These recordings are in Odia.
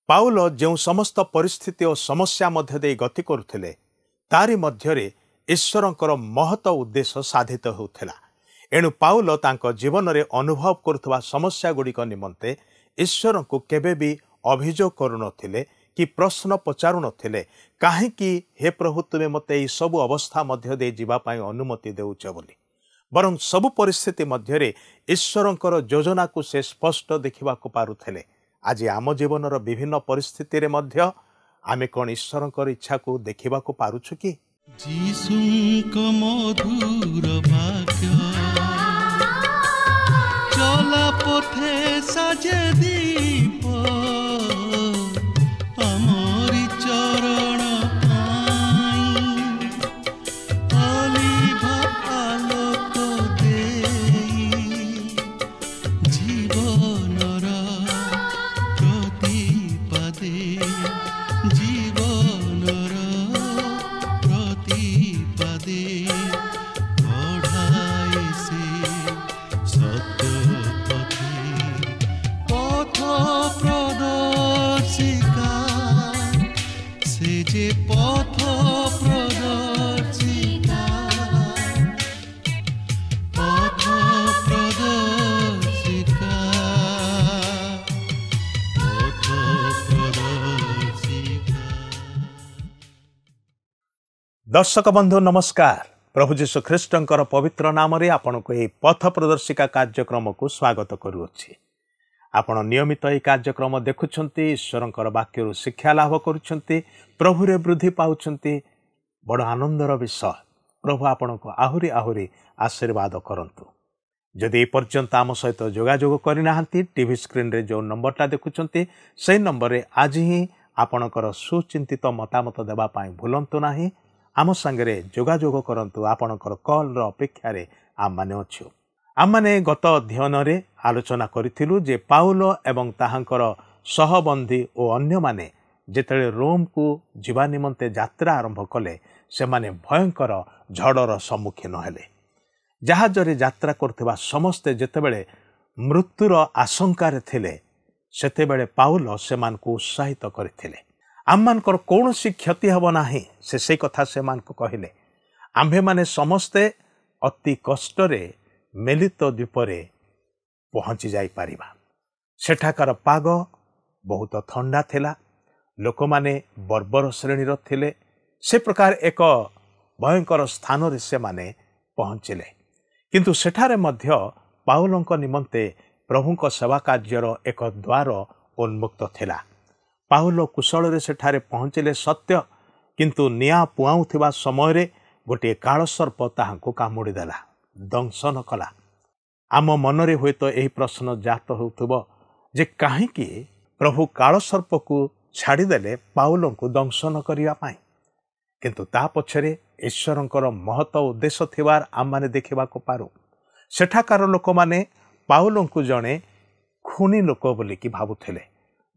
पाउल जो समस्त परिस्थिति और समस्या मध्य दे गति करुथिले तारी मध्यरे ईश्वरंकर महत उद्देश्य साधित होउथिला। एणु पाउल तांको जीवन रे अनुभव करुथबा समस्या गुड़िक निमंते ईश्वर को केबे भी अभियोग करुनथिले कि प्रश्न पचारुनथिले काहेकि हे प्रभु तुमे मते ई सब अवस्था मध्य दे जीवा पाई अनुमति देउछ बोली, बरं सब परिस्थिति मध्यरे ईश्वरंकर योजना को से स्पष्ट देखिबा को पारुथिले। आज आम जीवन विभिन्न परिस्थिति रे मध्य आमे कोन ईश्वरंकर इच्छा को देखिबा को पारुछु कि जीसुंक मधुर वाक्य चला पथे साजे दीप अमरी चरण पाई अलिभा आलोक देई जीवनर प्रतिपदे जीवनर प्रतिपदे बढ़ाई से सत्य पथ प्रदर्शिका से जे पथ प्रदर्शिका पथ प्रदर्शिका पथ प्रदर्शिका। दर्शक बंधु नमस्कार। प्रभु जीशु ख्रीष्टंकर पवित्र नाम रे आपन को ए पथ प्रदर्शिका कार्यक्रम को स्वागत करूछि। आपण नियमित ए कार्यक्रम देखुछंती, ईश्वरंकर वाक्यरु शिक्षा लाभ करूछंती, प्रभु रे वृद्धि पाउछंती। बड़ आनंदर विषय। प्रभु आपण को आहुरी आहुरी आशीर्वाद करंतु। जदि ए पर्यंत आम सहित जोगाजोग करिनाहांती, टीवी स्क्रीन रे जो नंबरटा देखुछंती सेही नंबर रे आज ही आपणकर सुचिंतित मतामत देबा पाई भूलंतु नाही। आम संगे जोगाजोग करंतु। आपणकर कॉल रो अपेक्षा रे आम माने अछु। आम माने गत अध्ययन रे आलोचना करिथिलु जे पाउल एवं ताहांकर सहबंधी और अन्य माने जेतळे रोम को जीवा निमंते यात्रा आरंभ कले से माने भयंकर झड़र सम्मुखीन हेले। जहाज रे यात्रा करथिबा समस्ते जेतेबेले मृत्युर आशंकार थिले सेतेबेले पाउल सेमान को उत्साहित करथिले। आममानकर कौनसी क्षति हब नाही से कथा से मान को कहले। आम्भे माने समस्ते अति कष्टरे मेलित द्वीपरे पहुंची जाई पारिबा। सेठाकार पाग बहुत ठंडा थिला। लोक माने बर्बर श्रेणीर थिले। से प्रकार एक भयंकर स्थान रे से माने पहुंचिले। किंतु सेठारे मध्य पाउलंक निमंते प्रभुंक सेवा कार्यर एक द्वार उन्मुक्त थिला। पाउल कुशल रे सेठारे पहुंचिले सत्य, किंतु निया पुआउथिबा समय रे गोटे कालसर्प ताहांको कामुड़ी देला, दंशन कला। आम मनरे हुए तो यही प्रश्न जात होउथबो जे काहेकि प्रभु कालसर्प को छाड़ीदेले पाउल को दंशन करिया पाई। किंतु ता पछरे ईश्वरंकर महत उद्देश्य थिबार आम माने देखिबा को पारू। सेठाकार लोक माने पाउल को जणे खूनी लोक बोली कि भाबुथिले,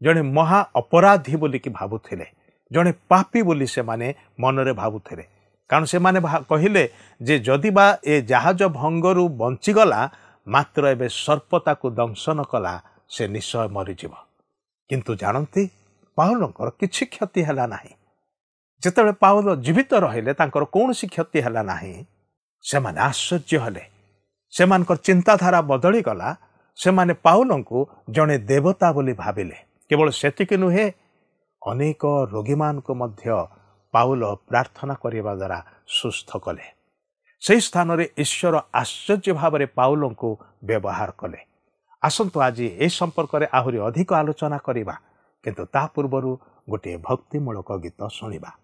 जणे महा अपराधी बोली कि भाबुथिले, जणे पापी बोली से माने मनरे भाबुथिले। कारण से माने कहिले जे जदि बा ए जहाज भंगरु बंचीगला मात्र एबे सर्पता को दंशन कला से निश्चय मरीजिव। किंतु जानती पाउलंकर किछि क्षति हला नाही। जेतेबेले पाउल जीवित रहिले तांकर कोनोसी क्षति हला नाही। से माने आश्चर्य हले। से मानकर चिंताधारा बदली गला। से माने पाउलंकु जणे देवता बोली भाबिले। केवल सेतिक नुहे, अनेक रोगी मान को मध्य पाउल प्रार्थना करिबा द्वारा सुस्थ कले। से स्थान रे ईश्वर आश्चर्य भाव रे पाउल को व्यवहार कले। आसंतु आज ए संपर्क रे आहुरी अधिक आलोचना करिबा, किंतु ता पूर्वरु गोटे भक्तिमूलक गीत सुनिबा।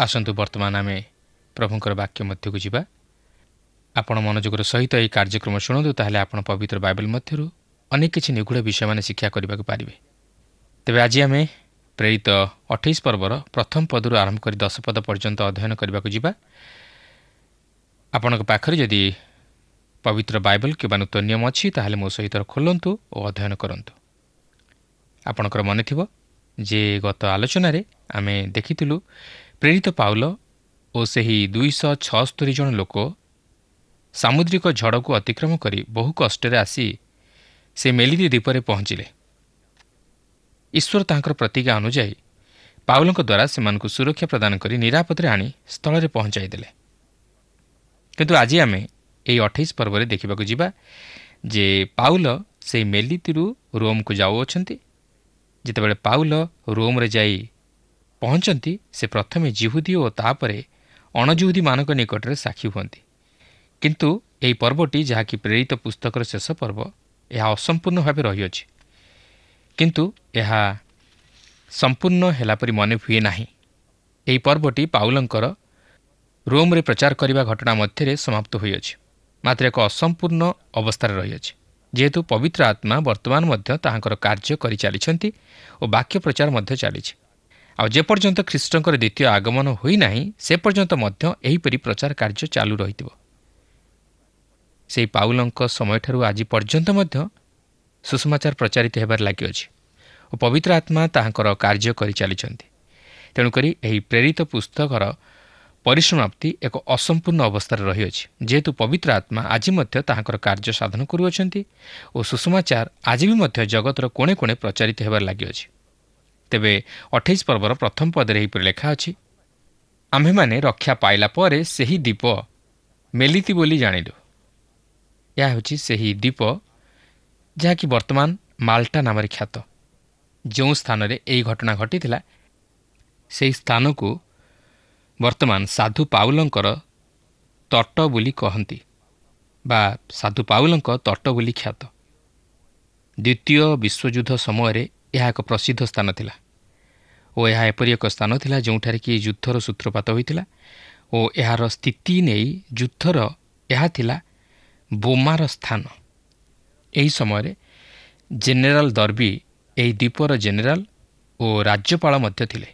ଆସନ୍ତୁ ବର୍ତ୍ତମାନ ଆମେ ପ୍ରଭୁଙ୍କର ବାକ୍ୟ ମଧ୍ୟକୁ ଯିବା। ଆପଣ ମନୋଯୋଗର ସହିତ ଏହି କାର୍ଯ୍ୟକ୍ରମ ଶୁଣନ୍ତୁ, ତାହେଲେ ଆପଣ ପବିତ୍ର ବାଇବେଲ ମଧ୍ୟରୁ ଅନେକ କିଛି ନିଗୁଢ଼ ବିଷୟମାନେ ଶିକ୍ଷା କରିବାକୁ ପାରିବେ। ତେବେ ଆଜି ଆମେ ପ୍ରେରିତ 28 ପର୍ବର ପ୍ରଥମ ପଦରୁ ଆରମ୍ଭ କରି 10 ପଦ ପର୍ଯ୍ୟନ୍ତ ଅଧ୍ୟୟନ କରିବାକୁ ଯିବା। ଆପଣଙ୍କ ପାଖରେ ଯଦି ପବିତ୍ର ବାଇବେଲ କିମ୍ବା ନୂତନ ନିୟମ ଅଛି, ତାହେଲେ ମୋ ସହିତ ଖୋଲନ୍ତୁ ଓ ଅଧ୍ୟୟନ କରନ୍ତୁ। ଆପଣଙ୍କର ମନେଥିବ ଯେ ଗତ ଆଲୋଚନାରେ ଆମେ ଦେଖିଥିଲୁ ପ୍ରେରିତ ପାଉଲ ଓ ସେହି 276 ଜଣ ଲୋକ ସାମୁଦ୍ରିକ ଝଡ଼କୁ ଅତିକ୍ରମ କରି ବହୁ କଷ୍ଟରେ ଆସି ସେ ମେଲିତି ଦ୍ୱୀପରେ ପହଞ୍ଚିଲେ। ଈଶ୍ୱର ତାଙ୍କର ପ୍ରତିଜ୍ଞା ଅନୁଯାୟୀ ପାଉଲଙ୍କ ଦ୍ୱାରା ସେମାନଙ୍କୁ ସୁରକ୍ଷା ପ୍ରଦାନ କରି ନିରାପଦରେ ଆଣି ସ୍ଥଳରେ ପହଞ୍ଚାଇ ଦେଲେ। କିନ୍ତୁ ଆଜି ଆମେ ଏହି 28 ପର୍ବରେ ଦେଖିବାକୁ ଯିବା ଯେ ପାଉଲ ସେହି ମେଲିତିରୁ ରୋମକୁ ଯାଉଅଛନ୍ତି। ଯେତେବେଳେ ପାଉଲ ରୋମରେ ଯାଇ ପହଞ୍ଚନ୍ତି, ସେ ପ୍ରଥମେ ଜିହୁଦୀ ଓ ତାପରେ ଅଣଜିହୁଦୀମାନଙ୍କ ନିକଟରେ ସାକ୍ଷୀ ହୁଅନ୍ତି। କିନ୍ତୁ ଏହି ପର୍ବଟି, ଯାହାକି ପ୍ରେରିତ ପୁସ୍ତକର ଶେଷ ପର୍ବ, ଏହା ଅସମ୍ପୂର୍ଣ୍ଣ ଭାବେ ରହିଅଛି। କିନ୍ତୁ ଏହା ସମ୍ପୂର୍ଣ୍ଣ ହେଲା ପରି ମନେ ହୁଏ ନାହିଁ। ଏହି ପର୍ବଟି ପାଉଲଙ୍କର ରୋମରେ ପ୍ରଚାର କରିବା ଘଟଣା ମଧ୍ୟରେ ସମାପ୍ତ ହୋଇଅଛି, ମାତ୍ର ଏକ ଅସମ୍ପୂର୍ଣ୍ଣ ଅବସ୍ଥାରେ ରହିଅଛି, ଯେହେତୁ ପବିତ୍ର ଆତ୍ମା ବର୍ତ୍ତମାନ ମଧ୍ୟ ତାହାଙ୍କର କାର୍ଯ୍ୟ କରିଚାଲିଛନ୍ତି ଓ ବାକ୍ୟ ପ୍ରଚାର ମଧ୍ୟ ଚାଲିଛି। ଆଉ ଯେପର୍ଯ୍ୟନ୍ତ ଖ୍ରୀଷ୍ଟଙ୍କର ଦ୍ୱିତୀୟ ଆଗମନ ହୋଇନାହିଁ, ସେ ପର୍ଯ୍ୟନ୍ତ ମଧ୍ୟ ଏହିପରି ପ୍ରଚାର କାର୍ଯ୍ୟ ଚାଲୁ ରହିଥିବ। ସେହି ପାଉଲଙ୍କ ସମୟଠାରୁ ଆଜି ପର୍ଯ୍ୟନ୍ତ ମଧ୍ୟ ସୁସମାଚାର ପ୍ରଚାରିତ ହେବାରେ ଲାଗିଅଛି ଓ ପବିତ୍ର ଆତ୍ମା ତାହାଙ୍କର କାର୍ଯ୍ୟ କରିଚାଲିଛନ୍ତି। ତେଣୁକରି ଏହି ପ୍ରେରିତ ପୁସ୍ତକର ପରିସମାପ୍ତି ଏକ ଅସମ୍ପୂର୍ଣ୍ଣ ଅବସ୍ଥାରେ ରହିଅଛି, ଯେହେତୁ ପବିତ୍ର ଆତ୍ମା ଆଜି ମଧ୍ୟ ତାହାଙ୍କର କାର୍ଯ୍ୟ ସାଧନ କରୁଅଛନ୍ତି ଓ ସୁସମାଚାର ଆଜି ବି ମଧ୍ୟ ଜଗତର କୋଣେ କୋଣେ ପ୍ରଚାରିତ ହେବାରେ ଲାଗିଅଛି। ତେବେ 28 ପର୍ବର ପ୍ରଥମ ପଦରେ ଏହିପରି ଲେଖା ଅଛି, ଆମ୍ଭେମାନେ ରକ୍ଷା ପାଇଲା ପରେ ସେହି ଦ୍ୱୀପ ମେଲିତି ବୋଲି ଜାଣିଲୁ। ଏହା ହେଉଛି ସେହି ଦ୍ୱୀପ ଯାହାକି ବର୍ତ୍ତମାନ ମାଲ୍ଟା ନାମରେ ଖ୍ୟାତ। ଯେଉଁ ସ୍ଥାନରେ ଏହି ଘଟଣା ଘଟିଥିଲା, ସେହି ସ୍ଥାନକୁ ବର୍ତ୍ତମାନ ସାଧୁ ପାଉଲଙ୍କର ତଟ ବୋଲି କହନ୍ତି ବା ସାଧୁ ପାଉଲଙ୍କ ତଟ ବୋଲି ଖ୍ୟାତ। ଦ୍ୱିତୀୟ ବିଶ୍ୱଯୁଦ୍ଧ ସମୟରେ ଏହା ଏକ ପ୍ରସିଦ୍ଧ ସ୍ଥାନ ଥିଲା ଓ ଏହା ଏପରି ଏକ ସ୍ଥାନ ଥିଲା ଯେଉଁଠାରେ କି ଯୁଦ୍ଧର ସୂତ୍ରପାତ ହୋଇଥିଲା ଓ ଏହାର ସ୍ଥିତି ନେଇ ଯୁଦ୍ଧର ଏହା ଥିଲା ବୋମାର ସ୍ଥାନ। ଏହି ସମୟରେ ଜେନେରାଲ ଦର୍ବୀ ଏହି ଦ୍ୱୀପର ଜେନେରାଲ ଓ ରାଜ୍ୟପାଳ ମଧ୍ୟ ଥିଲେ।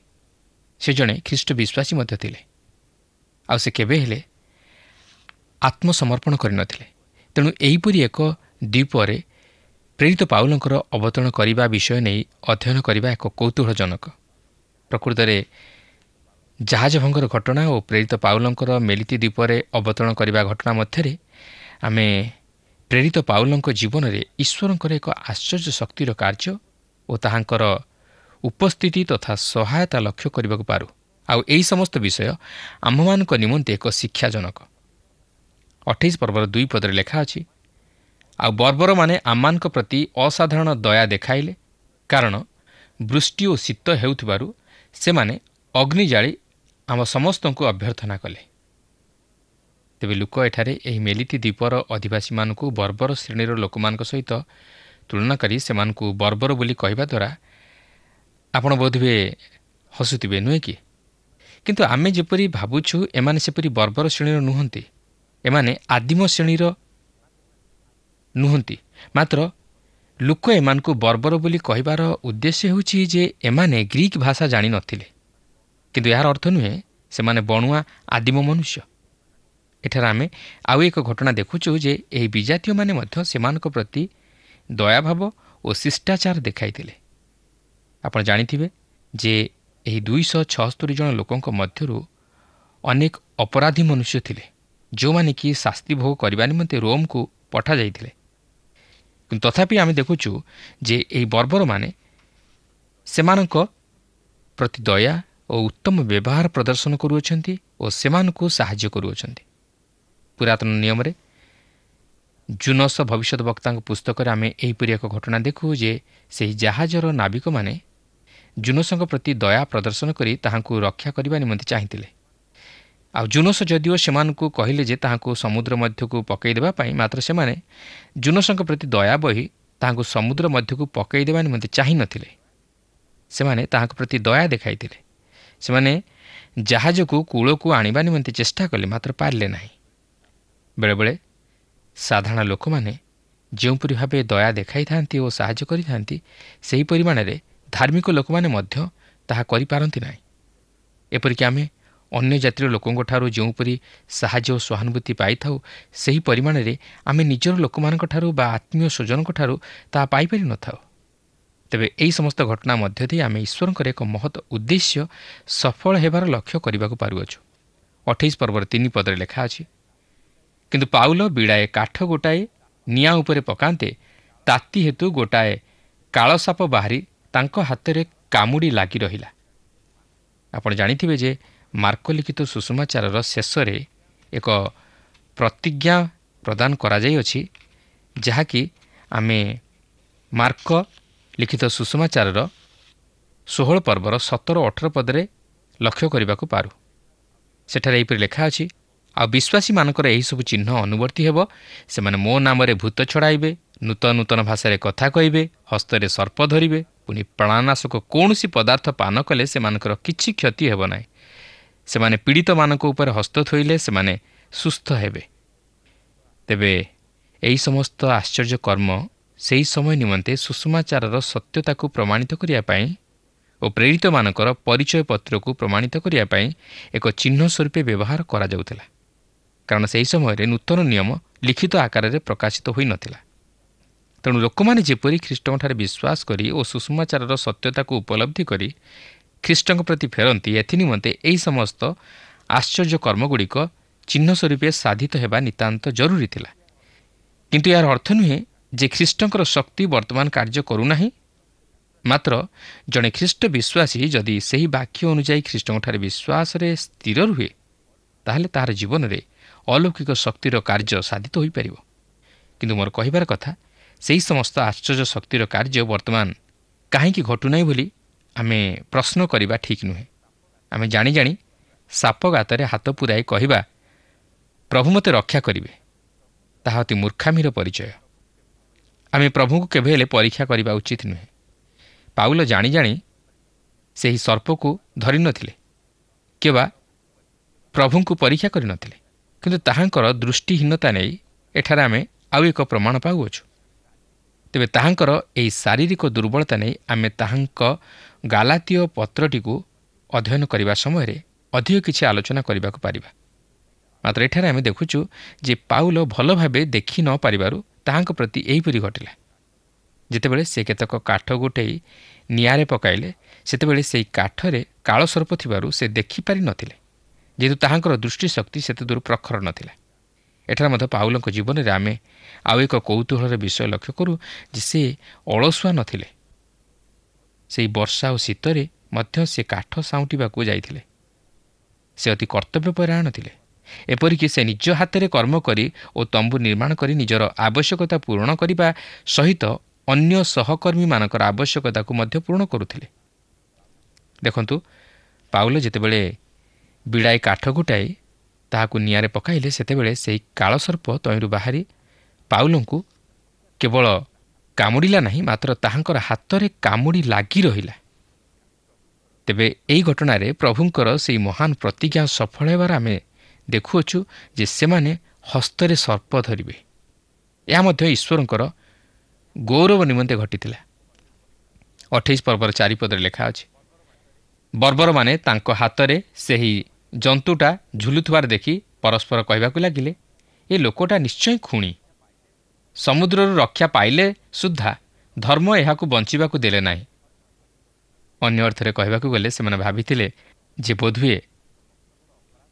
ସେ ଜଣେ ଖ୍ରୀଷ୍ଟ ବିଶ୍ୱାସୀ ମଧ୍ୟ ଥିଲେ, ଆଉ ସେ କେବେ ହେଲେ ଆତ୍ମସମର୍ପଣ କରିନଥିଲେ। ତେଣୁ ଏହିପରି ଏକ ଦ୍ୱୀପରେ ପ୍ରେରିତ ପାଉଲଙ୍କର ଅବତରଣ କରିବା ବିଷୟ ନେଇ ଅଧ୍ୟୟନ କରିବା ଏକ କୌତୂହଳଜନକ। ପ୍ରକୃତରେ ଜାହାଜ ଭଙ୍ଗର ଘଟଣା ଓ ପ୍ରେରିତ ପାଉଲଙ୍କର ମେଲିତି ଦ୍ୱୀପରେ ଅବତରଣ କରିବା ଘଟଣା ମଧ୍ୟରେ ଆମେ ପ୍ରେରିତ ପାଉଲଙ୍କ ଜୀବନରେ ଈଶ୍ୱରଙ୍କର ଏକ ଆଶ୍ଚର୍ଯ୍ୟ ଶକ୍ତିର କାର୍ଯ୍ୟ ଓ ତାହାଙ୍କର ଉପସ୍ଥିତି ତଥା ସହାୟତା ଲକ୍ଷ୍ୟ କରିବାକୁ ପାରୁ। ଆଉ ଏହି ସମସ୍ତ ବିଷୟ ଆମ୍ଭମାନଙ୍କ ନିମନ୍ତେ ଏକ ଶିକ୍ଷାଜନକ। 28 ପର୍ବର 2 ପଦରେ ଲେଖା ଅଛି, ଆଉ ବର୍ବରମାନେ ଆମମାନଙ୍କ ପ୍ରତି ଅସାଧାରଣ ଦୟା ଦେଖାଇଲେ, କାରଣ ବୃଷ୍ଟି ଓ ଶୀତ ହେଉଥିବାରୁ ସେମାନେ ଅଗ୍ନି ଜାଳି ଆମ ସମସ୍ତଙ୍କୁ ଅଭ୍ୟର୍ଥନା କଲେ। ତେବେ ଲୁକ ଏଠାରେ ଏହି ମେଲିତି ଦ୍ୱୀପର ଅଧିବାସୀମାନଙ୍କୁ ବର୍ବର ଶ୍ରେଣୀର ଲୋକମାନଙ୍କ ସହିତ ତୁଳନା କରି ସେମାନଙ୍କୁ ବର୍ବର ବୋଲି କହିବା ଦ୍ୱାରା ଆପଣ ବୋଧହୁଏ ହସୁଥିବେ, ନୁହେଁ କି? କିନ୍ତୁ ଆମେ ଯେପରି ଭାବୁଛୁ, ଏମାନେ ସେପରି ବର୍ବର ଶ୍ରେଣୀର ନୁହନ୍ତି। ଏମାନେ ଆଦିମ ଶ୍ରେଣୀର ନୁହନ୍ତି, ମାତ୍ର ଲୋକ ଏମାନଙ୍କୁ ବର୍ବର ବୋଲି କହିବାର ଉଦ୍ଦେଶ୍ୟ ହେଉଛି ଯେ ଏମାନେ ଗ୍ରୀକ୍ ଭାଷା ଜାଣିନଥିଲେ। କିନ୍ତୁ ଏହାର ଅର୍ଥ ନୁହେଁ ସେମାନେ ବଣୁଆ ଆଦିମ ମନୁଷ୍ୟ। ଏଠାରେ ଆମେ ଆଉ ଏକ ଘଟଣା ଦେଖୁଛୁ ଯେ ଏହି ବିଜାତୀୟମାନେ ମଧ୍ୟ ସେମାନଙ୍କ ପ୍ରତି ଦୟାଭାବ ଓ ଶିଷ୍ଟାଚାର ଦେଖାଇଥିଲେ। ଆପଣ ଜାଣିଥିବେ ଯେ ଏହି 276 ଜଣ ଲୋକଙ୍କ ମଧ୍ୟରୁ ଅନେକ ଅପରାଧୀ ମନୁଷ୍ୟ ଥିଲେ, ଯେଉଁମାନେ କି ଶାସ୍ତି ଭୋଗ କରିବା ନିମନ୍ତେ ରୋମକୁ ପଠାଯାଇଥିଲେ। କିନ୍ତୁ ତଥାପି ଆମେ ଦେଖୁଛୁ ଯେ ଏହି ବର୍ବରମାନେ ସେମାନଙ୍କ ପ୍ରତି ଦୟା ଓ ଉତ୍ତମ ବ୍ୟବହାର ପ୍ରଦର୍ଶନ କରୁଅଛନ୍ତି ଓ ସେମାନଙ୍କୁ ସାହାଯ୍ୟ କରୁଅଛନ୍ତି। ପୁରାତନ ନିୟମରେ ଜୁନସ ଭବିଷ୍ୟତ ବକ୍ତାଙ୍କ ପୁସ୍ତକରେ ଆମେ ଏହିପରି ଏକ ଘଟଣା ଦେଖୁ ଯେ ସେହି ଜାହାଜର ନାବିକମାନେ ଜୁନସଙ୍କ ପ୍ରତି ଦୟା ପ୍ରଦର୍ଶନ କରି ତାହାଙ୍କୁ ରକ୍ଷା କରିବା ନିମନ୍ତେ ଚାହିଁଥିଲେ। ଆଉ ଜୁନସ ଯଦିଓ ସେମାନଙ୍କୁ କହିଲେ ଯେ ତାହାଙ୍କୁ ସମୁଦ୍ର ମଧ୍ୟକୁ ପକାଇ ଦେବା ପାଇଁ, ମାତ୍ର ସେମାନେ ଜୁନସଙ୍କ ପ୍ରତି ଦୟା ବହି ତାହାଙ୍କୁ ସମୁଦ୍ର ମଧ୍ୟକୁ ପକାଇ ଦେବା ନିମନ୍ତେ ଚାହିଁନଥିଲେ। ସେମାନେ ତାହାଙ୍କ ପ୍ରତି ଦୟା ଦେଖାଇଥିଲେ। ସେମାନେ ଜାହାଜକୁ କୂଳକୁ ଆଣିବା ନିମନ୍ତେ ଚେଷ୍ଟା କଲେ, ମାତ୍ର ପାରିଲେ ନାହିଁ। ବେଳେବେଳେ ସାଧାରଣ ଲୋକମାନେ ଯେଉଁପରି ଭାବେ ଦୟା ଦେଖାଇଥାନ୍ତି ଓ ସାହାଯ୍ୟ କରିଥାନ୍ତି, ସେହି ପରିମାଣରେ ଧାର୍ମିକ ଲୋକମାନେ ମଧ୍ୟ ତାହା କରିପାରନ୍ତି ନାହିଁ। ଏପରିକି ଆମେ ଅନ୍ୟ ଜାତିର ଲୋକଙ୍କଠାରୁ ଯେଉଁପରି ସାହାଯ୍ୟ ଓ ସହାନୁଭୂତି ପାଇଥାଉ, ସେହି ପରିମାଣରେ ଆମେ ନିଜର ଲୋକମାନଙ୍କଠାରୁ ବା ଆତ୍ମୀୟ ସ୍ୱଜନଙ୍କଠାରୁ ତାହା ପାଇପାରିନଥାଉ। ତେବେ ଏହି ସମସ୍ତ ଘଟଣା ମଧ୍ୟ ଦେଇ ଆମେ ଈଶ୍ୱରଙ୍କର ଏକ ମହତ୍ ଉଦ୍ଦେଶ୍ୟ ସଫଳ ହେବାର ଲକ୍ଷ୍ୟ କରିବାକୁ ପାରୁଅଛୁ। 28 ପର୍ବର 3 ପଦରେ ଲେଖା ଅଛି, କିନ୍ତୁ ପାଉଲ ବିଡ଼ାଏ କାଠ ଗୋଟାଏ ନିଆଁ ଉପରେ ପକାନ୍ତେ ତାତି ହେତୁ ଗୋଟାଏ କାଳସାପ ବାହାରି ତାଙ୍କ ହାତରେ କାମୁଡ଼ି ଲାଗି ରହିଲା। ଆପଣ ଜାଣିଥିବେ ଯେ ମାର୍କ ଲିଖିତ ସୁଷମାଚାରର ଶେଷରେ ଏକ ପ୍ରତିଜ୍ଞା ପ୍ରଦାନ କରାଯାଇଅଛି, ଯାହାକି ଆମେ ମାର୍କ ଲିଖିତ ସୁଷମାଚାରର 16 ପର୍ବର 17-18 ପଦରେ ଲକ୍ଷ୍ୟ କରିବାକୁ ପାରୁ। ସେଠାରେ ଏହିପରି ଲେଖା ଅଛି, ଆଉ ବିଶ୍ୱାସୀମାନଙ୍କର ଏହିସବୁ ଚିହ୍ନ ଅନୁବର୍ତ୍ତୀ ହେବ, ସେମାନେ ମୋ ନାମରେ ଭୂତ ଛଡ଼ାଇବେ, ନୂତନ ନୂତନ ଭାଷାରେ କଥା କହିବେ, ହସ୍ତରେ ସର୍ପ ଧରିବେ, ପୁଣି ପ୍ରାଣନାଶକ କୌଣସି ପଦାର୍ଥ ପାନ କଲେ ସେମାନଙ୍କର କିଛି କ୍ଷତି ହେବ ନାହିଁ। ସେମାନେ ପୀଡ଼ିତମାନଙ୍କ ଉପରେ ହସ୍ତ ଥୋଇଲେ ସେମାନେ ସୁସ୍ଥ ହେବେ। ତେବେ ଏହି ସମସ୍ତ ଆଶ୍ଚର୍ଯ୍ୟ କର୍ମ ସେହି ସମୟ ନିମନ୍ତେ ସୁଷମାଚାରର ସତ୍ୟତାକୁ ପ୍ରମାଣିତ କରିବା ପାଇଁ ଓ ପ୍ରେରିତମାନଙ୍କର ପରିଚୟ ପତ୍ରକୁ ପ୍ରମାଣିତ କରିବା ପାଇଁ ଏକ ଚିହ୍ନ ସ୍ୱରୂପେ ବ୍ୟବହାର କରାଯାଉଥିଲା। କାରଣ ସେହି ସମୟରେ ନୂତନ ନିୟମ ଲିଖିତ ଆକାରରେ ପ୍ରକାଶିତ ହୋଇନଥିଲା। ତେଣୁ ଲୋକମାନେ ଯେପରି ଖ୍ରୀଷ୍ଟଙ୍କଠାରେ ବିଶ୍ୱାସ କରି ଓ ସୁଷମାଚାରର ସତ୍ୟତାକୁ ଉପଲବ୍ଧି କରି ଖ୍ରୀଷ୍ଟଙ୍କ ପ୍ରତି ଫେରନ୍ତି, ଏଥିନିମନ୍ତେ ଏହି ସମସ୍ତ ଆଶ୍ଚର୍ଯ୍ୟ କର୍ମଗୁଡ଼ିକ ଚିହ୍ନ ସ୍ୱରୂପେ ସାଧିତ ହେବା ନିତାନ୍ତ ଜରୁରୀ ଥିଲା। କିନ୍ତୁ ଏହାର ଅର୍ଥ ନୁହେଁ ଯେ ଖ୍ରୀଷ୍ଟଙ୍କର ଶକ୍ତି ବର୍ତ୍ତମାନ କାର୍ଯ୍ୟ କରୁନାହିଁ। ମାତ୍ର ଜଣେ ଖ୍ରୀଷ୍ଟ ବିଶ୍ୱାସୀ ଯଦି ସେହି ବାକ୍ୟ ଅନୁଯାୟୀ ଖ୍ରୀଷ୍ଟଙ୍କଠାରେ ବିଶ୍ୱାସରେ ସ୍ଥିର ରୁହେ, ତାହେଲେ ତାହାର ଜୀବନରେ ଅଲୌକିକ ଶକ୍ତିର କାର୍ଯ୍ୟ ସାଧିତ ହୋଇପାରିବ। କିନ୍ତୁ ମୋର କହିବାର କଥା, ସେହି ସମସ୍ତ ଆଶ୍ଚର୍ଯ୍ୟ ଶକ୍ତିର କାର୍ଯ୍ୟ ବର୍ତ୍ତମାନ କାହିଁକି ଘଟୁନାହିଁ ବୋଲି ଆମେ ପ୍ରଶ୍ନ କରିବା ଠିକ୍ ନୁହେଁ। ଆମେ ଜାଣି ଜାଣି ସାପ ଗାତରେ ହାତ ପୁରାଇ କହିବା, ପ୍ରଭୁ ମୋତେ ରକ୍ଷା କରିବେ, ତାହା ଅତି ମୂର୍ଖାମିର ପରିଚୟ। ଆମେ ପ୍ରଭୁଙ୍କୁ କେବେ ହେଲେ ପରୀକ୍ଷା କରିବା ଉଚିତ ନୁହେଁ। ପାଉଲ ଜାଣି ଜାଣି ସେହି ସର୍ପକୁ ଧରିନଥିଲେ କିମ୍ବା ପ୍ରଭୁଙ୍କୁ ପରୀକ୍ଷା କରିନଥିଲେ, କିନ୍ତୁ ତାହାଙ୍କର ଦୃଷ୍ଟିହୀନତା ନେଇ ଏଠାରେ ଆମେ ଆଉ ଏକ ପ୍ରମାଣ ପାଉଅଛୁ। ତେବେ ତାହାଙ୍କର ଏହି ଶାରୀରିକ ଦୁର୍ବଳତା ନେଇ ଆମେ ତାହାଙ୍କ ଗାଲାତୀୟ ପତ୍ରଟିକୁ ଅଧ୍ୟୟନ କରିବା ସମୟରେ ଅଧିକ କିଛି ଆଲୋଚନା କରିବାକୁ ପାରିବା। ମାତ୍ର ଏଠାରେ ଆମେ ଦେଖୁଛୁ ଯେ ପାଉଲ ଭଲ ଭାବେ ଦେଖି ନ ପାରିବାରୁ ତାହାଙ୍କ ପ୍ରତି ଏହିପରି ଘଟିଲା। ଯେତେବେଳେ ସେ କେତେକ କାଠ ଗୋଟେଇ ନିଆଁରେ ପକାଇଲେ, ସେତେବେଳେ ସେହି କାଠରେ କାଳସର୍ପ ଥିବାରୁ ସେ ଦେଖିପାରିନଥିଲେ, ଯେହେତୁ ତାହାଙ୍କର ଦୃଷ୍ଟିଶକ୍ତି ସେତେଦୂର ପ୍ରଖର ନଥିଲା। ଏଠାରେ ମଧ୍ୟ ପାଉଲଙ୍କ ଜୀବନରେ ଆମେ ଆଉ ଏକ କୌତୂହଳର ବିଷୟ ଲକ୍ଷ୍ୟ କରୁ ଯେ ସେ ଅଳସୁଆ ନଥିଲେ। ସେହି ବର୍ଷା ଓ ଶୀତରେ ମଧ୍ୟ ସେ କାଠ ସାଉଁଟିବାକୁ ଯାଇଥିଲେ। ସେ ଅତି କର୍ତ୍ତବ୍ୟପରାୟଣ ଥିଲେ। ଏପରିକି ସେ ନିଜ ହାତରେ କର୍ମ କରି ଓ ତମ୍ବୁ ନିର୍ମାଣ କରି ନିଜର ଆବଶ୍ୟକତା ପୂରଣ କରିବା ସହିତ ଅନ୍ୟ ସହକର୍ମୀମାନଙ୍କର ଆବଶ୍ୟକତାକୁ ମଧ୍ୟ ପୂରଣ କରୁଥିଲେ। ଦେଖନ୍ତୁ, ପାଉଲ ଯେତେବେଳେ ବିଡ଼ାଏ କାଠ ଗୋଟାଇ ତାହାକୁ ନିଆଁରେ ପକାଇଲେ, ସେତେବେଳେ ସେହି କାଳସର୍ପ ତହିଁରୁ ବାହାରି ପାଉଲଙ୍କୁ କେବଳ କାମୁଡ଼ିଲା ନାହିଁ, ମାତ୍ର ତାହାଙ୍କର ହାତରେ କାମୁଡ଼ି ଲାଗି ରହିଲା। ତେବେ ଏହି ଘଟଣାରେ ପ୍ରଭୁଙ୍କର ସେହି ମହାନ ପ୍ରତିଜ୍ଞା ସଫଳ ହେବାର ଆମେ ଦେଖୁଅଛୁ ଯେ ସେମାନେ ହସ୍ତରେ ସର୍ପ ଧରିବେ। ଏହା ମଧ୍ୟ ଈଶ୍ୱରଙ୍କର ଗୌରବ ନିମନ୍ତେ ଘଟିଥିଲା। 28 ପର୍ବର 4 ପଦରେ ଲେଖା ଅଛି, ବର୍ବରମାନେ ତାଙ୍କ ହାତରେ ସେହି ଜନ୍ତୁଟା ଝୁଲୁଥିବାର ଦେଖି ପରସ୍ପର କହିବାକୁ ଲାଗିଲେ, ଏ ଲୋକଟା ନିଶ୍ଚୟ ଖୁଣି। ସମୁଦ୍ରରୁ ରକ୍ଷା ପାଇଲେ ସୁଦ୍ଧା ଧର୍ମ ଏହାକୁ ବଞ୍ଚିବାକୁ ଦେଲେ ନାହିଁ। ଅନ୍ୟ ଅର୍ଥରେ କହିବାକୁ ଗଲେ ସେମାନେ ଭାବିଥିଲେ ଯେ ବୋଧହୁଏ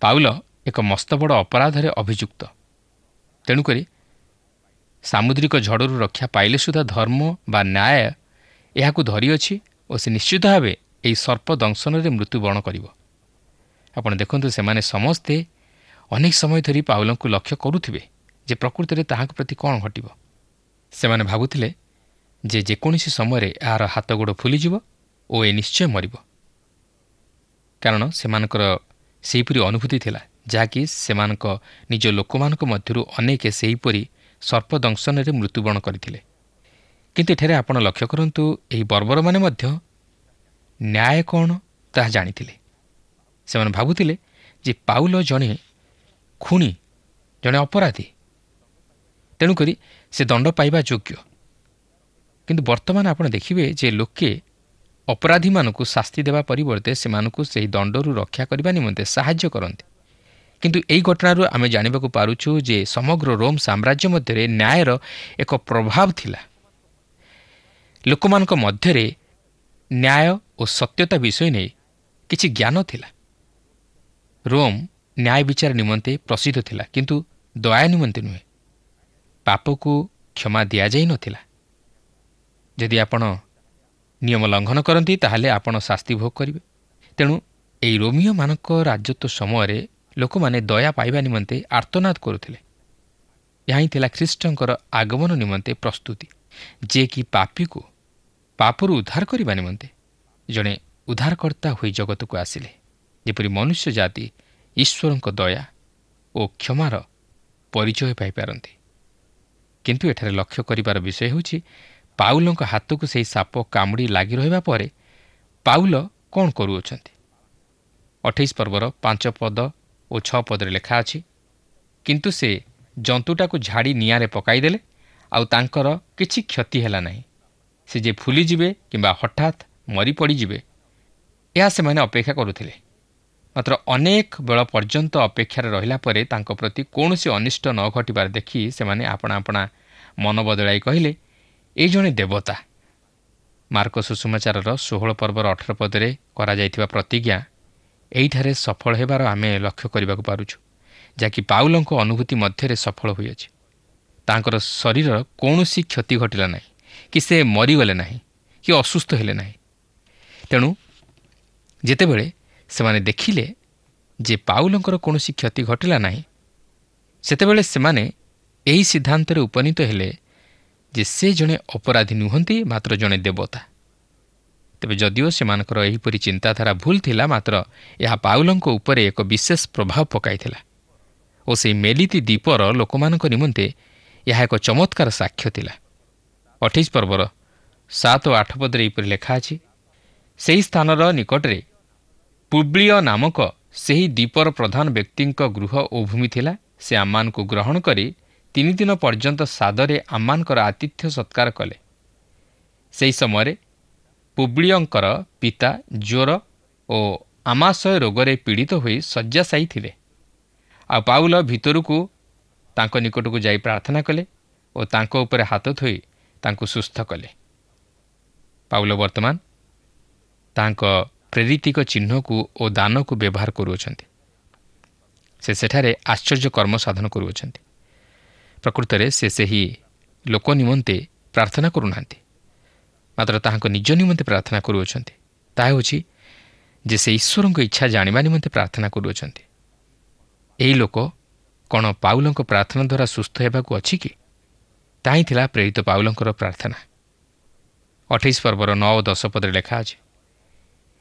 ପାଉଲ ଏକ ମସ୍ତବଡ଼ ଅପରାଧରେ ଅଭିଯୁକ୍ତ। ତେଣୁକରି ସାମୁଦ୍ରିକ ଝଡ଼ରୁ ରକ୍ଷା ପାଇଲେ ସୁଦ୍ଧା ଧର୍ମ ବା ନ୍ୟାୟ ଏହାକୁ ଧରିଅଛି ଓ ସେ ନିଶ୍ଚିତ ଭାବେ ଏହି ସର୍ପ ଦଂଶନରେ ମୃତ୍ୟୁବରଣ କରିବ। ଆପଣ ଦେଖନ୍ତୁ, ସେମାନେ ସମସ୍ତେ ଅନେକ ସମୟ ଧରି ପାଉଲଙ୍କୁ ଲକ୍ଷ୍ୟ କରୁଥିବେ ଯେ ପ୍ରକୃତରେ ତାହାଙ୍କ ପ୍ରତି କ'ଣ ଘଟିବ। ସେମାନେ ଭାବୁଥିଲେ ଯେ ଯେକୌଣସି ସମୟରେ ଏହାର ହାତ ଗୋଡ଼ ଫୁଲିଯିବ ଓ ଏ ନିଶ୍ଚୟ ମରିବ। କାରଣ ସେମାନଙ୍କର ସେହିପରି ଅନୁଭୂତି ଥିଲା, ଯାହାକି ସେମାନଙ୍କ ନିଜ ଲୋକମାନଙ୍କ ମଧ୍ୟରୁ ଅନେକ ସେହିପରି ସର୍ପଦଂଶନରେ ମୃତ୍ୟୁବରଣ କରିଥିଲେ। କିନ୍ତୁ ଏଠାରେ ଆପଣ ଲକ୍ଷ୍ୟ କରନ୍ତୁ, ଏହି ବର୍ବରମାନେ ମଧ୍ୟ ନ୍ୟାୟ କ'ଣ ତାହା ଜାଣିଥିଲେ। ସେମାନେ ଭାବୁଥିଲେ ଯେ ପାଉଲ ଜଣେ ଖୁଣି, ଜଣେ ଅପରାଧୀ, ତେଣୁକରି ସେ ଦଣ୍ଡ ପାଇବା ଯୋଗ୍ୟ। କିନ୍ତୁ ବର୍ତ୍ତମାନ ଆପଣ ଦେଖିବେ ଯେ ଲୋକେ ଅପରାଧୀମାନଙ୍କୁ ଶାସ୍ତି ଦେବା ପରିବର୍ତ୍ତେ ସେମାନଙ୍କୁ ସେହି ଦଣ୍ଡରୁ ରକ୍ଷା କରିବା ନିମନ୍ତେ ସାହାଯ୍ୟ କରନ୍ତି। କିନ୍ତୁ ଏହି ଘଟଣାରୁ ଆମେ ଜାଣିବାକୁ ପାରୁଛୁ ଯେ ସମଗ୍ର ରୋମ୍ ସାମ୍ରାଜ୍ୟ ମଧ୍ୟରେ ନ୍ୟାୟର ଏକ ପ୍ରଭାବ ଥିଲା। ଲୋକମାନଙ୍କ ମଧ୍ୟରେ ନ୍ୟାୟ ଓ ସତ୍ୟତା ବିଷୟ ନେଇ କିଛି ଜ୍ଞାନ ଥିଲା। ରୋମ୍ ନ୍ୟାୟ ବିଚାର ନିମନ୍ତେ ପ୍ରସିଦ୍ଧ ଥିଲା, କିନ୍ତୁ ଦୟା ନିମନ୍ତେ ନୁହେଁ। ପାପକୁ କ୍ଷମା ଦିଆଯାଇ ନଥିଲା। ଯଦି ଆପଣ ନିୟମ ଲଙ୍ଘନ କରନ୍ତି ତାହେଲେ ଆପଣ ଶାସ୍ତି ଭୋଗ କରିବେ। ତେଣୁ ଏହି ରୋମୀୟମାନଙ୍କ ରାଜତ୍ୱ ସମୟରେ ଲୋକମାନେ ଦୟା ପାଇବା ନିମନ୍ତେ ଆର୍ତ୍ତନାଦ କରୁଥିଲେ। ଏହା ହିଁ ଥିଲା ଖ୍ରୀଷ୍ଟଙ୍କର ଆଗମନ ନିମନ୍ତେ ପ୍ରସ୍ତୁତି, ଯିଏକି ପାପୀକୁ ପାପରୁ ଉଦ୍ଧାର କରିବା ନିମନ୍ତେ ଜଣେ ଉଦ୍ଧାରକର୍ତ୍ତା ହୋଇ ଜଗତକୁ ଆସିଲେ, ଯେପରି ମନୁଷ୍ୟ ଜାତି ଈଶ୍ୱରଙ୍କ ଦୟା ଓ କ୍ଷମାର ପରିଚୟ ପାଇପାରନ୍ତି। କିନ୍ତୁ ଏଠାରେ ଲକ୍ଷ୍ୟ କରିବାର ବିଷୟ ହେଉଛି ପାଉଲଙ୍କ ହାତକୁ ସେହି ସାପ କାମୁଡ଼ି ଲାଗି ରହିବା ପରେ ପାଉଲ କ'ଣ କରୁଅଛନ୍ତି। 28 ପର୍ବର 5 ପଦ ଓ 6 ପଦରେ ଲେଖା ଅଛି, କିନ୍ତୁ ସେ ଜନ୍ତୁଟାକୁ ଝାଡ଼ି ନିଆଁରେ ପକାଇଦେଲେ, ଆଉ ତାଙ୍କର କିଛି କ୍ଷତି ହେଲା ନାହିଁ। ସେ ଯେ ଫୁଲିଯିବେ କିମ୍ବା ହଠାତ୍ ମରି ପଡ଼ିଯିବେ, ଏହା ସେମାନେ ଅପେକ୍ଷା କରୁଥିଲେ। ମାତ୍ର ଅନେକ ବେଳ ପର୍ଯ୍ୟନ୍ତ ଅପେକ୍ଷାରେ ରହିଲା ପରେ ତାଙ୍କ ପ୍ରତି କୌଣସି ଅନିଷ୍ଟ ନ ଘଟିବାର ଦେଖି ସେମାନେ ଆପଣା ଆପଣା ମନ ବଦଳାଇ କହିଲେ, ଏ ଜଣେ ଦେବତା। ମାର୍କ ସୁସମାଚାରର 16 ପର୍ବର 18 ପଦରେ କରାଯାଇଥିବା ପ୍ରତିଜ୍ଞା ଏହିଠାରେ ସଫଳ ହେବାର ଆମେ ଲକ୍ଷ୍ୟ କରିବାକୁ ପାରୁଛୁ, ଯାହାକି ପାଉଲଙ୍କ ଅନୁଭୂତି ମଧ୍ୟରେ ସଫଳ ହୋଇଅଛି। ତାଙ୍କର ଶରୀରର କୌଣସି କ୍ଷତି ଘଟିଲା ନାହିଁ, କି ସେ ମରିଗଲେ ନାହିଁ, କି ଅସୁସ୍ଥ ହେଲେ ନାହିଁ। ତେଣୁ ଯେତେବେଳେ ସେମାନେ ଦେଖିଲେ ଯେ ପାଉଲଙ୍କର କୌଣସି କ୍ଷତି ଘଟିଲା ନାହିଁ, ସେତେବେଳେ ସେମାନେ ଏହି ସିଦ୍ଧାନ୍ତରେ ଉପନୀତ ହେଲେ ଯେ ସେ ଜଣେ ଅପରାଧୀ ନୁହନ୍ତି, ମାତ୍ର ଜଣେ ଦେବତା। ତେବେ ଯଦିଓ ସେମାନଙ୍କର ଏହିପରି ଚିନ୍ତାଧାରା ଭୁଲ ଥିଲା, ମାତ୍ର ଏହା ପାଉଲଙ୍କ ଉପରେ ଏକ ବିଶେଷ ପ୍ରଭାବ ପକାଇଥିଲା ଓ ସେହି ମେଲିତି ଦ୍ୱୀପର ଲୋକମାନଙ୍କ ନିମନ୍ତେ ଏହା ଏକ ଚମତ୍କାର ସାକ୍ଷ୍ୟ ଥିଲା। 28 ପର୍ବର 7 ଓ 8 ପଦରେ ଏହିପରି ଲେଖା ଅଛି, ସେହି ସ୍ଥାନର ନିକଟରେ ପୁବ୍ଲିୟ ନାମକ ସେହି ଦ୍ୱୀପର ପ୍ରଧାନ ବ୍ୟକ୍ତିଙ୍କ ଗୃହ ଓ ଭୂମି ଥିଲା। ସେ ଆମମାନଙ୍କୁ ଗ୍ରହଣ କରି 3 ଦିନ ପର୍ଯ୍ୟନ୍ତ ସାଦରେ ଆମମାନଙ୍କର ଆତିଥ୍ୟ ସତ୍କାର କଲେ। ସେହି ସମୟରେ ପୁବ୍ଲିୟଙ୍କର ପିତା ଜ୍ୱର ଓ ଆମାଶୟ ରୋଗରେ ପୀଡ଼ିତ ହୋଇ ଶଯ୍ୟାଶାୟୀ ଥିଲେ। ଆଉ ପାଉଲ ଭିତରକୁ ତାଙ୍କ ନିକଟକୁ ଯାଇ ପ୍ରାର୍ଥନା କଲେ ଓ ତାଙ୍କ ଉପରେ ହାତ ଥୋଇ ତାଙ୍କୁ ସୁସ୍ଥ କଲେ। ପାଉଲ ବର୍ତ୍ତମାନ ତାଙ୍କ ପ୍ରେରିତିକ ଚିହ୍ନକୁ ଓ ଦାନକୁ ବ୍ୟବହାର କରୁଅଛନ୍ତି। ସେ ସେଠାରେ ଆଶ୍ଚର୍ଯ୍ୟ କର୍ମ ସାଧନ କରୁଅଛନ୍ତି। ପ୍ରକୃତରେ ସେ ସେହି ଲୋକ ନିମନ୍ତେ ପ୍ରାର୍ଥନା କରୁନାହାନ୍ତି, ମାତ୍ର ତାହାଙ୍କ ନିଜ ନିମନ୍ତେ ପ୍ରାର୍ଥନା କରୁଅଛନ୍ତି। ତାହା ହେଉଛି ଯେ ସେ ଈଶ୍ୱରଙ୍କ ଇଚ୍ଛା ଜାଣିବା ନିମନ୍ତେ ପ୍ରାର୍ଥନା କରୁଅଛନ୍ତି। ଏହି ଲୋକ କ'ଣ ପାଉଲଙ୍କ ପ୍ରାର୍ଥନା ଦ୍ୱାରା ସୁସ୍ଥ ହେବାକୁ ଅଛି କି? ତାହା ହିଁ ଥିଲା ପ୍ରେରିତ ପାଉଲଙ୍କର ପ୍ରାର୍ଥନା। 28 ପର୍ବର 9 ଓ 10 ପଦରେ ଲେଖା ଅଛି,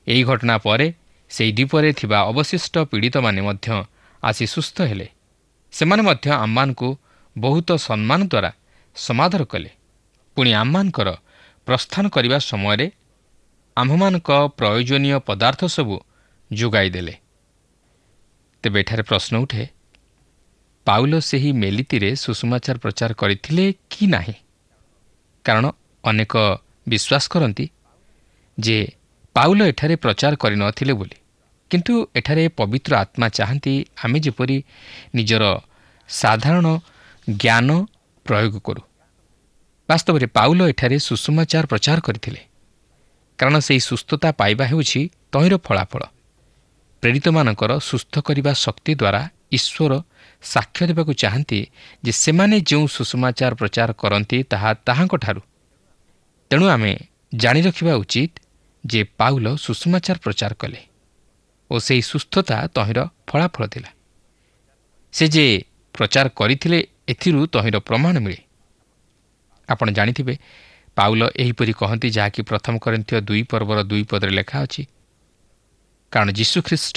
ଏହି ଘଟଣା ପରେ ସେହି ଦ୍ୱୀପରେ ଥିବା ଅବଶିଷ୍ଟ ପୀଡ଼ିତମାନେ ମଧ୍ୟ ଆସି ସୁସ୍ଥ ହେଲେ। ସେମାନେ ମଧ୍ୟ ଆମମାନଙ୍କୁ ବହୁତ ସମ୍ମାନ ଦ୍ୱାରା ସମାଦର କଲେ। ପୁଣି ଆମମାନଙ୍କର ପ୍ରସ୍ଥାନ କରିବା ସମୟରେ ଆମ୍ଭମାନଙ୍କ ପ୍ରୟୋଜନୀୟ ପଦାର୍ଥ ସବୁ ଯୋଗାଇ ଦେଲେ। ତେବେ ଏଠାରେ ପ୍ରଶ୍ନ ଉଠେ, ପାଉଲ ସେହି ମେଲିତିରେ ସୁସମାଚାର ପ୍ରଚାର କରିଥିଲେ କି ନାହିଁ? କାରଣ ଅନେକ ବିଶ୍ୱାସ କରନ୍ତି ଯେ ପାଉଲ ଏଠାରେ ପ୍ରଚାର କରିନଥିଲେ ବୋଲି। କିନ୍ତୁ ଏଠାରେ ପବିତ୍ର ଆତ୍ମା ଚାହାନ୍ତି ଆମେ ଯେପରି ନିଜର ସାଧାରଣ ଜ୍ଞାନ ପ୍ରୟୋଗ କରୁ। ବାସ୍ତବରେ ପାଉଲ ଏଠାରେ ସୁସମାଚାର ପ୍ରଚାର କରିଥିଲେ, କାରଣ ସେହି ସୁସ୍ଥତା ପାଇବା ହେଉଛି ତହିଁର ଫଳାଫଳ। ପ୍ରେରିତମାନଙ୍କର ସୁସ୍ଥ କରିବା ଶକ୍ତି ଦ୍ୱାରା ଈଶ୍ୱର ସାକ୍ଷ୍ୟ ଦେବାକୁ ଚାହାନ୍ତି ଯେ ସେମାନେ ଯେଉଁ ସୁସମାଚାର ପ୍ରଚାର କରନ୍ତି ତାହା ତାହାଙ୍କଠାରୁ। ତେଣୁ ଆମେ ଜାଣି ରଖିବା ଉଚିତ ଯେ ପାଉଲ ସୁସମାଚାର ପ୍ରଚାର କଲେ ଓ ସେହି ସୁସ୍ଥତା ତହିଁର ଫଳାଫଳ ଥିଲା। ସେ ଯେ ପ୍ରଚାର କରିଥିଲେ ଏଥିରୁ ତହିଁର ପ୍ରମାଣ ମିଳେ। ଆପଣ ଜାଣିଥିବେ ପାଉଲ ଏହିପରି କହନ୍ତି, ଯାହାକି 1 କରିନ୍ଥୀୟ 2 ପର୍ବର 2 ପଦରେ ଲେଖା ଅଛି, କାରଣ ଯୀଶୁଖ୍ରୀଷ୍ଟ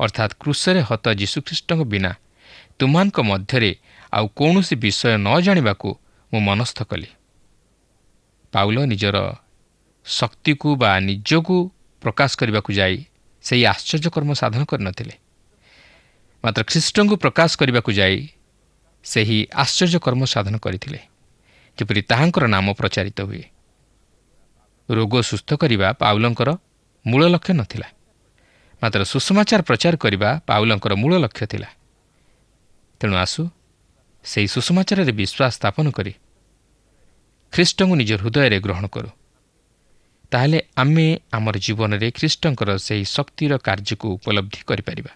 ଅର୍ଥାତ୍ କ୍ରୁଶରେ ହତ ଯୀଶୁଖ୍ରୀଷ୍ଟଙ୍କ ବିନା ତୁମମାନଙ୍କ ମଧ୍ୟରେ ଆଉ କୌଣସି ବିଷୟ ନ ଜାଣିବାକୁ ମୁଁ ମନସ୍ଥ କଲି। ପାଉଲ ନିଜର ଶକ୍ତିକୁ ବା ନିଜକୁ ପ୍ରକାଶ କରିବାକୁ ଯାଇ ସେହି ଆଶ୍ଚର୍ଯ୍ୟକର୍ମ ସାଧନ କରିନଥିଲେ, ମାତ୍ର ଖ୍ରୀଷ୍ଟଙ୍କୁ ପ୍ରକାଶ କରିବାକୁ ଯାଇ ସେହି ଆଶ୍ଚର୍ଯ୍ୟକର୍ମ ସାଧନ କରିଥିଲେ, ଯେପରି ତାହାଙ୍କର ନାମ ପ୍ରଚାରିତ ହୁଏ। ରୋଗ ସୁସ୍ଥ କରିବା ପାଉଲଙ୍କର ମୂଳ ଲକ୍ଷ୍ୟ ନଥିଲା, ମାତ୍ର ସୁସମାଚାର ପ୍ରଚାର କରିବା ପାଉଲଙ୍କର ମୂଳ ଲକ୍ଷ୍ୟ ଥିଲା। ତେଣୁ ଆସୁ ସେହି ସୁସମାଚାରରେ ବିଶ୍ୱାସ ସ୍ଥାପନ କରି ଖ୍ରୀଷ୍ଟଙ୍କୁ ନିଜ ହୃଦୟରେ ଗ୍ରହଣ କରୁ। ତାହେଲେ ଆମେ ଆମର ଜୀବନରେ ଖ୍ରୀଷ୍ଟଙ୍କର ସେହି ଶକ୍ତିର କାର୍ଯ୍ୟକୁ ଉପଲବ୍ଧି କରିପାରିବା।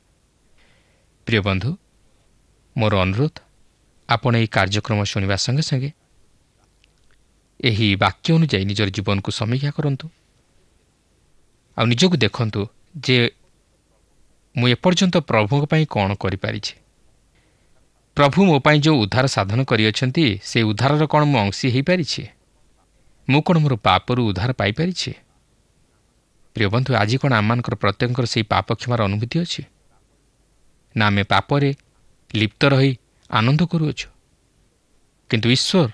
ପ୍ରିୟ ବନ୍ଧୁ, ମୋର ଅନୁରୋଧ, ଆପଣ ଏହି କାର୍ଯ୍ୟକ୍ରମ ଶୁଣିବା ସଙ୍ଗେ ସଙ୍ଗେ ଏହି ବାକ୍ୟ ଅନୁଯାୟୀ ନିଜର ଜୀବନକୁ ସମୀକ୍ଷା କରନ୍ତୁ ଆଉ ନିଜକୁ ଦେଖନ୍ତୁ ଯେ ମୁଁ ଏପର୍ଯ୍ୟନ୍ତ ପ୍ରଭୁଙ୍କ ପାଇଁ କ'ଣ କରିପାରିଛି। ପ୍ରଭୁ ମୋ ପାଇଁ ଯେଉଁ ଉଦ୍ଧାର ସାଧନ କରିଅଛନ୍ତି, ସେ ଉଦ୍ଧାରର କ'ଣ ମୁଁ ଅଂଶୀ ହୋଇପାରିଛି? ମୁଁ କ'ଣ ମୋର ପାପରୁ ଉଦ୍ଧାର ପାଇପାରିଛି? ପ୍ରିୟ ବନ୍ଧୁ, ଆଜି କ'ଣ ଆମମାନଙ୍କର ପ୍ରତ୍ୟେକଙ୍କର ସେହି ପାପ କ୍ଷମାର ଅନୁଭୂତି ଅଛି? ନା ଆମେ ପାପରେ ଲିପ୍ତ ରହି ଆନନ୍ଦ କରୁଅଛୁ? କିନ୍ତୁ ଈଶ୍ୱର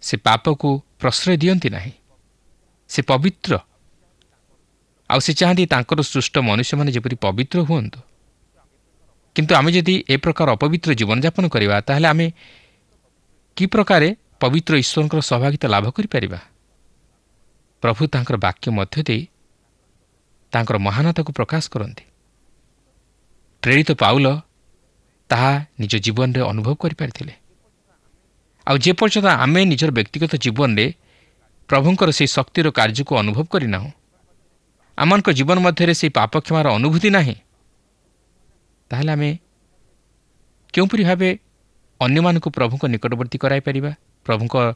ସେ ପାପକୁ ପ୍ରଶ୍ରୟ ଦିଅନ୍ତି ନାହିଁ। ସେ ପବିତ୍ର, ଆଉ ସେ ଚାହାନ୍ତି ତାଙ୍କର ସୃଷ୍ଟ ମନୁଷ୍ୟମାନେ ଯେପରି ପବିତ୍ର ହୁଅନ୍ତୁ। କିନ୍ତୁ ଆମେ ଯଦି ଏ ପ୍ରକାର ଅପବିତ୍ର ଜୀବନଯାପନ କରିବା, ତାହେଲେ ଆମେ କି ପ୍ରକାରେ ପବିତ୍ର ଈଶ୍ୱରଙ୍କର ସହଭାଗିତା ଲାଭ କରିପାରିବା? ପ୍ରଭୁ ତାଙ୍କର ବାକ୍ୟ ମଧ୍ୟ ଦେଇ ତାଙ୍କର ମହାନତାକୁ ପ୍ରକାଶ କରନ୍ତି। ପ୍ରେରିତ ପାଉଲ ତାହା ନିଜ ଜୀବନରେ ଅନୁଭବ କରିପାରିଥିଲେ। ଆଉ ଯେପର୍ଯ୍ୟନ୍ତ ଆମେ ନିଜର ବ୍ୟକ୍ତିଗତ ଜୀବନରେ ପ୍ରଭୁଙ୍କର ସେହି ଶକ୍ତିର କାର୍ଯ୍ୟକୁ ଅନୁଭବ କରିନାହୁଁ, ଆମମାନଙ୍କ ଜୀବନ ମଧ୍ୟରେ ସେହି ପାପ କ୍ଷମାର ଅନୁଭୂତି ନାହିଁ, ତାହେଲେ ଆମେ କେଉଁପରି ଭାବେ ଅନ୍ୟମାନଙ୍କୁ ପ୍ରଭୁଙ୍କ ନିକଟବର୍ତ୍ତୀ କରାଇପାରିବା, ପ୍ରଭୁଙ୍କର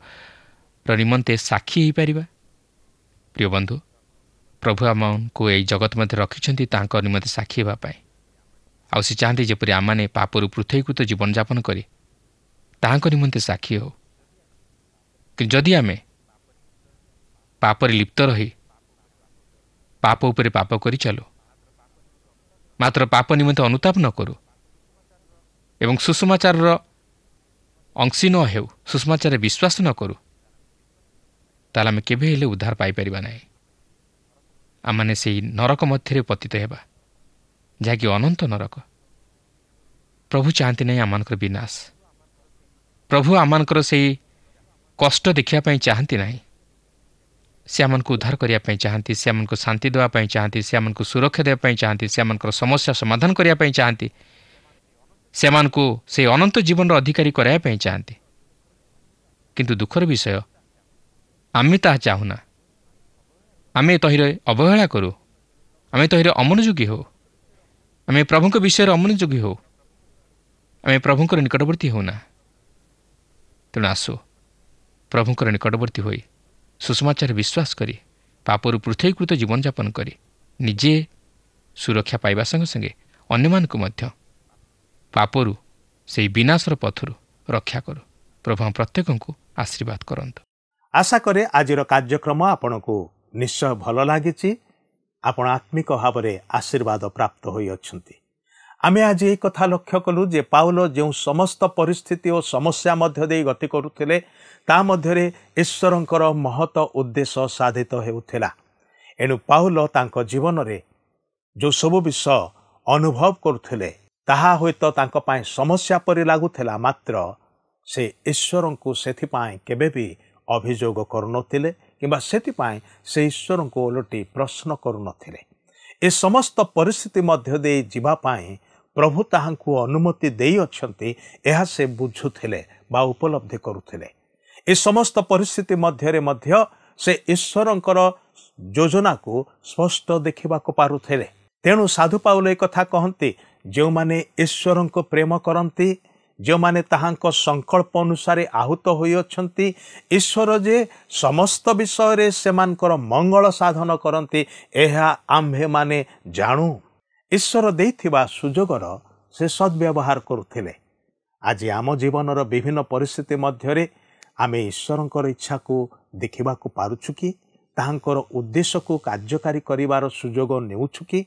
ନିମନ୍ତେ ସାକ୍ଷୀ ହୋଇପାରିବା? ପ୍ରିୟ ବନ୍ଧୁ, ପ୍ରଭୁ ଆମକୁ ଏହି ଜଗତ ମଧ୍ୟରେ ରଖିଛନ୍ତି ତାଙ୍କ ନିମନ୍ତେ ସାକ୍ଷୀ ହେବା ପାଇଁ। ଆଉ ସେ ଚାହାନ୍ତି ଯେପରି ଆମମାନେ ପାପରୁ ପୃଥକୀକୃତ ଜୀବନଯାପନ କରି ତାହାଙ୍କ ନିମନ୍ତେ ସାକ୍ଷୀ ହେଉ। କିନ୍ତୁ ଯଦି ଆମେ ପାପରେ ଲିପ୍ତ ରହି ପାପ ଉପରେ ପାପ କରି ଚାଲୁ, ମାତ୍ର ପାପ ନିମନ୍ତେ ଅନୁତାପ ନ କରୁ ଏବଂ ସୁସମାଚାରର ଅଂଶୀ ନ ହେଉ, ସୁସମାଚାରରେ ବିଶ୍ୱାସ ନ କରୁ, ତାହେଲେ ଆମେ କେବେ ହେଲେ ଉଦ୍ଧାର ପାଇପାରିବା ନାହିଁ। ଆମମାନେ ସେହି ନରକ ମଧ୍ୟରେ ପତିତ ହେବା, ଯାହାକି ଅନନ୍ତ ନରକ। ପ୍ରଭୁ ଚାହାନ୍ତି ନାହିଁ ଆମମାନଙ୍କର ବିନାଶ। ପ୍ରଭୁ ଆମମାନଙ୍କର ସେହି କଷ୍ଟ ଦେଖିବା ପାଇଁ ଚାହାନ୍ତି ନାହିଁ। ସେ ଆମମାନଙ୍କୁ ଉଦ୍ଧାର କରିବା ପାଇଁ ଚାହାନ୍ତି, ସେ ଆମମାନଙ୍କୁ ଶାନ୍ତି ଦେବା ପାଇଁ ଚାହାନ୍ତି, ସେ ଆମମାନଙ୍କୁ ସୁରକ୍ଷା ଦେବା ପାଇଁ ଚାହାନ୍ତି, ସେମାନଙ୍କର ସମସ୍ୟା ସମାଧାନ କରିବା ପାଇଁ ଚାହାନ୍ତି, ସେମାନଙ୍କୁ ସେହି ଅନନ୍ତ ଜୀବନର ଅଧିକାରୀ କରାଇବା ପାଇଁ ଚାହାନ୍ତି। କିନ୍ତୁ ଦୁଃଖର ବିଷୟ, ଆମେ ତାହା ଚାହୁଁନା। ଆମେ ତହିଁରେ ଅବହେଳା କରୁ, ଆମେ ତହିଁରେ ଅମନୋଯୋଗୀ ହେଉ, ଆମେ ପ୍ରଭୁଙ୍କ ବିଷୟରେ ଅମନୋଯୋଗୀ ହେଉ, ଆମେ ପ୍ରଭୁଙ୍କର ନିକଟବର୍ତ୍ତୀ ହେଉନା। ତେଣୁ ଆସୁ ପ୍ରଭୁଙ୍କର ନିକଟବର୍ତ୍ତୀ ହୋଇ ସୁସମାଚାରରେ ବିଶ୍ୱାସ କରି ପାପରୁ ପୃଥକୀକୃତ ଜୀବନଯାପନ କରି ନିଜେ ସୁରକ୍ଷା ପାଇବା ସଙ୍ଗେ ସଙ୍ଗେ ଅନ୍ୟମାନଙ୍କୁ ମଧ୍ୟ ପାପରୁ ସେହି ବିନାଶର ପଥରୁ ରକ୍ଷା କରୁ। ପ୍ରଭୁ ପ୍ରତ୍ୟେକଙ୍କୁ ଆଶୀର୍ବାଦ କରନ୍ତୁ। ଆଶା କରେ ଆଜିର କାର୍ଯ୍ୟକ୍ରମ ଆପଣଙ୍କୁ ନିଶ୍ଚୟ ଭଲ ଲାଗିଛି। ଆପଣ ଆତ୍ମିକ ଭାବରେ ଆଶୀର୍ବାଦ ପ୍ରାପ୍ତ ହୋଇଅଛନ୍ତି। ଆମେ ଆଜି ଏହି କଥା ଲକ୍ଷ୍ୟ କଲୁ ଯେ ପାଉଲ ଯେଉଁ ସମସ୍ତ ପରିସ୍ଥିତି ଓ ସମସ୍ୟା ମଧ୍ୟ ଦେଇ ଗତି କରୁଥିଲେ, ତା ମଧ୍ୟରେ ଈଶ୍ୱରଙ୍କର ମହତ ଉଦ୍ଦେଶ୍ୟ ସାଧିତ ହେଉଥିଲା। ଏଣୁ ପାଉଲ ତାଙ୍କ ଜୀବନରେ ଯେଉଁ ସବୁ ବିଷୟ ଅନୁଭବ କରୁଥିଲେ, ତାହା ହୁଏତ ତାଙ୍କ ପାଇଁ ସମସ୍ୟା ପରି ଲାଗୁଥିଲା, ମାତ୍ର ସେ ଈଶ୍ୱରଙ୍କୁ ସେଥିପାଇଁ କେବେ ବି ଅଭିଯୋଗ କରୁନଥିଲେ କିମ୍ବା ସେଥିପାଇଁ ସେ ଈଶ୍ୱରଙ୍କୁ ଓଲଟି ପ୍ରଶ୍ନ କରୁନଥିଲେ। ଏ ସମସ୍ତ ପରିସ୍ଥିତି ମଧ୍ୟ ଦେଇ ଯିବା ପାଇଁ ପ୍ରଭୁ ତାହାଙ୍କୁ ଅନୁମତି ଦେଇଅଛନ୍ତି, ଏହା ସେ ବୁଝୁଥିଲେ ବା ଉପଲବ୍ଧି କରୁଥିଲେ। ଏ ସମସ୍ତ ପରିସ୍ଥିତି ମଧ୍ୟରେ ମଧ୍ୟ ସେ ଈଶ୍ୱରଙ୍କର ଯୋଜନାକୁ ସ୍ପଷ୍ଟ ଦେଖିବାକୁ ପାରୁଥିଲେ। ତେଣୁ ସାଧୁ ପାଉଲ ଏ କଥା କହନ୍ତି, ଯେଉଁମାନେ ଈଶ୍ୱରଙ୍କୁ ପ୍ରେମ କରନ୍ତି, ଯେଉଁମାନେ ତାହାଙ୍କ ସଂକଳ୍ପ ଅନୁସାରେ ଆହୁତ ହୋଇଅଛନ୍ତି, ଈଶ୍ୱର ଯେ ସମସ୍ତ ବିଷୟରେ ସେମାନଙ୍କର ମଙ୍ଗଳ ସାଧନ କରନ୍ତି, ଏହା ଆମ୍ଭେମାନେ ଜାଣୁ। ଈଶ୍ୱର ଦେଇଥିବା ସୁଯୋଗର ସେ ସଦ୍ବ୍ୟବହାର କରୁଥିଲେ। ଆଜି ଆମ ଜୀବନର ବିଭିନ୍ନ ପରିସ୍ଥିତି ମଧ୍ୟରେ ଆମେ ଈଶ୍ୱରଙ୍କର ଇଚ୍ଛାକୁ ଦେଖିବାକୁ ପାରୁଛୁ କି? ତାହାଙ୍କର ଉଦ୍ଦେଶ୍ୟକୁ କାର୍ଯ୍ୟକାରୀ କରିବାର ସୁଯୋଗ ନେଉଛୁ କି?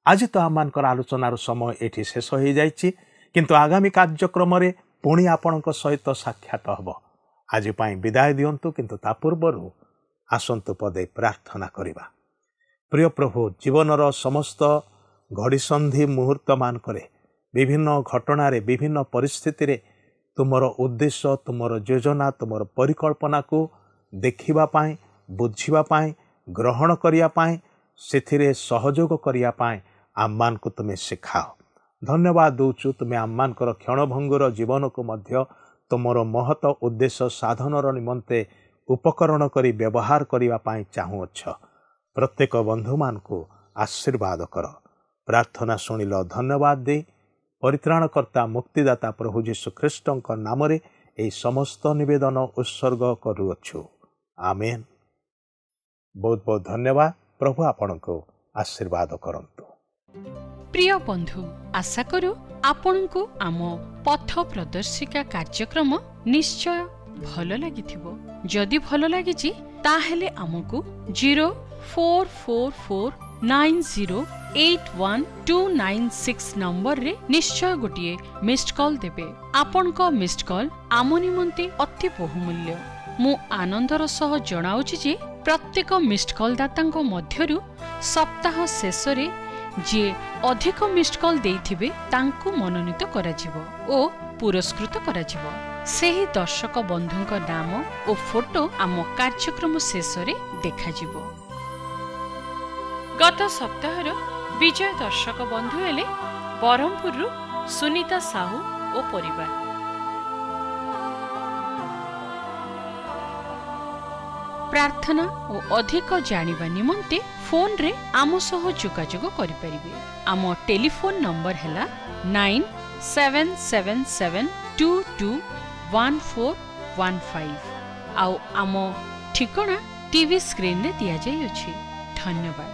ଆଜି ତ ଆମମାନଙ୍କର ଆଲୋଚନାର ସମୟ ଏଠି ଶେଷ ହୋଇଯାଇଛି, କିନ୍ତୁ ଆଗାମୀ କାର୍ଯ୍ୟକ୍ରମରେ ପୁଣି ଆପଣଙ୍କ ସହିତ ସାକ୍ଷାତ ହେବ। ଆଜି ପାଇଁ ବିଦାୟ ଦିଅନ୍ତୁ, କିନ୍ତୁ ତା ପୂର୍ବରୁ ଆସନ୍ତୁ ପଦେ ପ୍ରାର୍ଥନା କରିବା। प्रिय प्रभु जीवनर समस्त घड़ीसंधि मुहूर्त मानकरे विभिन्न घटना विभिन्न परिस्थिति रे तुमर उद्देश्य तुमर योजना तुमर परिकल्पना को देखिबा पाए बुझिबा पाए ग्रहण करिया पाए सेथिरे सहयोग करिया पाए आम्मान को तुम्हें सिखाओ। धन्यवाद दौचु तुम्हें आम्मानकर क्षणभंगुर जीवन को मध्य तुमर महत उद्देश्य साधनर निमंते उपकरण करी व्यवहार करिया पाए चाहुअछ। प्रत्येक बंधु मान को आशीर्वाद कर। प्रार्थना शुणिल धन्यवाद दे परित्राणकर्ता मुक्तिदाता प्रभु जीशु ख्रीष्टଙ୍କ नामरे एई समस्त निवेदन उत्सर्ग करूअछु। आमेन। बहुत बहुत धन्यवाद। प्रभु आपनको आशीर्वाद करंतु। प्रिय बंधु आशा करू आपनको आम पथ प्रदर्शिका कार्यक्रम निश्चय भल लागिथिबो। जदि भल लागिछि ताहेले आमको 044490812996 नंबर रे निश्चय गोटिए मिस्ड कॉल देबे। आपनको मिस्ड कॉल आम निमंते अति बहुमूल्य। मु आनंदर सह जणाउछि जे प्रत्येक मिस्ड कॉल दातांको मध्यरु सप्ताह शेषरे जे अधिक मिस्ड कॉल देइथिबे तांको मनोनीत कराजिवो ओ पुरस्कृत कराजिवो। सेही दर्शक बंधुଙ୍କ नाम ओ फोटो आम कार्यक्रम शेषरे देखाजिवो। गत सप्ताहर विजय दर्शक बंधु हेले बरहमपुरु सुनीता साहू ओ परिवार। प्रार्थना और अधिक जानिबा निमंते फोन रे आम सह जोगाजोग करि परिबे। आम टेलीफोन नंबर हैला 9777221415 आउ आम ठिकाना टीवी स्क्रीन रे दिया जाय अछि। धन्यवाद।